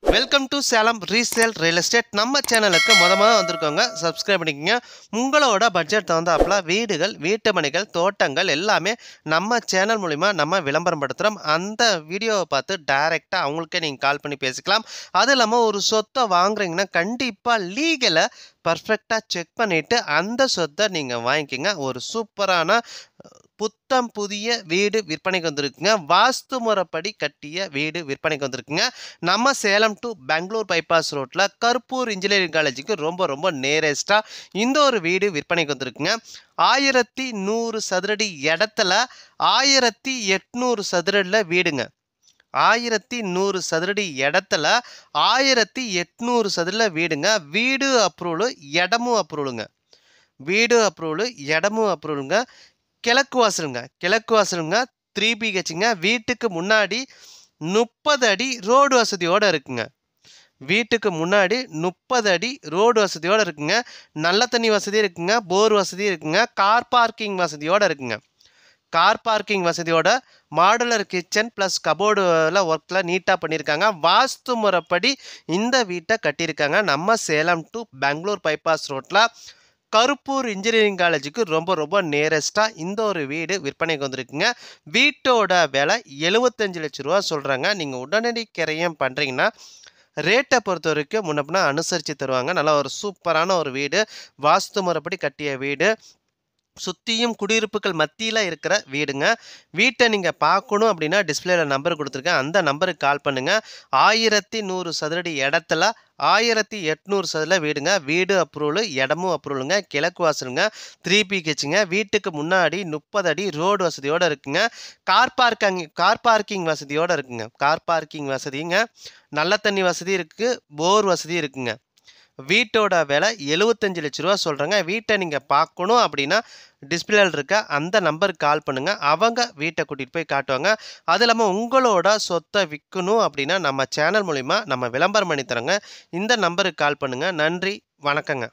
Welcome to Salem resale real estate. நம்ம சேனலுக்கு மொதல் வந்திருக்கோங்க, சப்ஸ்கிரைப் பண்ணிக்கோங்க. உங்களோட பட்ஜெட் தகுந்தாப்புல வீடுகள், வீட்டு மனைகள், தோட்டங்கள் எல்லாமே நம்ம சேனல் மூலிமா நம்ம விளம்பரம் படுத்துகிறோம். அந்த வீடியோவை பார்த்து டைரெக்டாக அவங்களுக்கே நீங்கள் கால் பண்ணி பேசிக்கலாம். அது இல்லாமல் ஒரு சொத்தை வாங்குறீங்கன்னா கண்டிப்பாக லீகலை பர்ஃபெக்டாக செக் பண்ணிவிட்டு அந்த சொத்தை நீங்கள் வாங்கிக்கிங்க. ஒரு சூப்பரான புத்தம் புதிய வீடு விற்பனைக்கு வந்திருக்குங்க. வாஸ்து முறைப்படி கட்டிய வீடு விற்பனைக்கு வந்திருக்குங்க. நம்ம சேலம் டு பெங்களூர் பைபாஸ் ரோட்டில் கருப்பூர் இன்ஜினியரிங் காலேஜுக்கு ரொம்ப நேரஸ்டாக இந்த ஒரு வீடு விற்பனைக்கு வந்திருக்குங்க. 1100 சதுரடி இடத்துல 1800 சதுரடியில் வீடுங்க. 1100 சதுரடி இடத்துல 1800 சதுரடியில் வீடுங்க. வீடு அப்ரூவலு, இடமும் அப்ரூவலுங்க. வீடு அப்ரூவலு, இடமும் அப்ரூவலுங்க. கிழக்கு வாசலுங்க 3 BHங்க. வீட்டுக்கு முன்னாடி 30 அடி ரோடு வசதியோடு இருக்குங்க. வீட்டுக்கு முன்னாடி 30 அடி ரோடு வசதியோடு இருக்குங்க. நல்ல தண்ணி வசதி இருக்குங்க. போர் வசதி இருக்குங்க. கார் பார்க்கிங் வசதியோடு இருக்குங்க. கார் பார்க்கிங் வசதியோட மாடுலர் கிச்சன் ப்ளஸ் கபோர்டில் ஒர்க்கில் நீட்டாக பண்ணியிருக்காங்க. வாஸ்து முறைப்படி இந்த வீட்டை கட்டியிருக்காங்க. நம்ம சேலம் டு பெங்களூர் பைபாஸ் ரோட்டில் கருப்பூர் இன்ஜினியரிங் காலேஜுக்கு ரொம்ப நேரஸ்டாக இந்த ஒரு வீடு விற்பனைக்கு வந்திருக்குங்க. வீட்டோட விலை 75 லட்ச ரூபா சொல்கிறாங்க. நீங்கள் உடனடி கிரயம் பண்ணுறீங்கன்னா ரேட்டை பொறுத்த வரைக்கும் முன்னப்பினா அனுசரித்து தருவாங்க. நல்லா ஒரு சூப்பரான ஒரு வீடு, வாஸ்து முறைப்படி கட்டிய வீடு, சுற்றியும் குடியிருப்புகள் மத்தியில் இருக்கிற வீடுங்க. வீட்டை நீங்கள் பார்க்கணும் அப்படின்னா டிஸ்பிளேயில் நம்பர் கொடுத்துருக்கேன், அந்த நம்பருக்கு கால் பண்ணுங்கள். 1100 சதுரடி இடத்துல 1800 சதுரடியில் வீடுங்க. வீடு அப்ரூவலு, இடமும் அப்ரூவலுங்க. கிழக்கு வாசலுங்க, 3 BHங்க. வீட்டுக்கு முன்னாடி 30 அடி ரோடு வசதியோடு இருக்குங்க. கார் பார்க்கிங் வசதியோடு இருக்குங்க. கார் பார்க்கிங் வசதிங்க. நல்ல தண்ணி வசதி இருக்குது, போர் வசதி இருக்குங்க. வீட்டோட விலை 75 லட்ச ரூபா சொல்கிறாங்க. வீட்டை நீங்கள் பார்க்கணும் அப்படின்னா டிஸ்பிளேல இருக்க அந்த நம்பருக்கு கால் பண்ணுங்கள். அவங்க வீட்டை கூட்டிகிட்டு போய் காட்டுவாங்க. அது இல்லாமல் உங்களோட சொத்தை விற்கணும் அப்படின்னா நம்ம சேனல் மூலிமா நம்ம விளம்பரம் பண்ணி தரோங்க. இந்த நம்பருக்கு கால் பண்ணுங்கள். நன்றி, வணக்கங்க.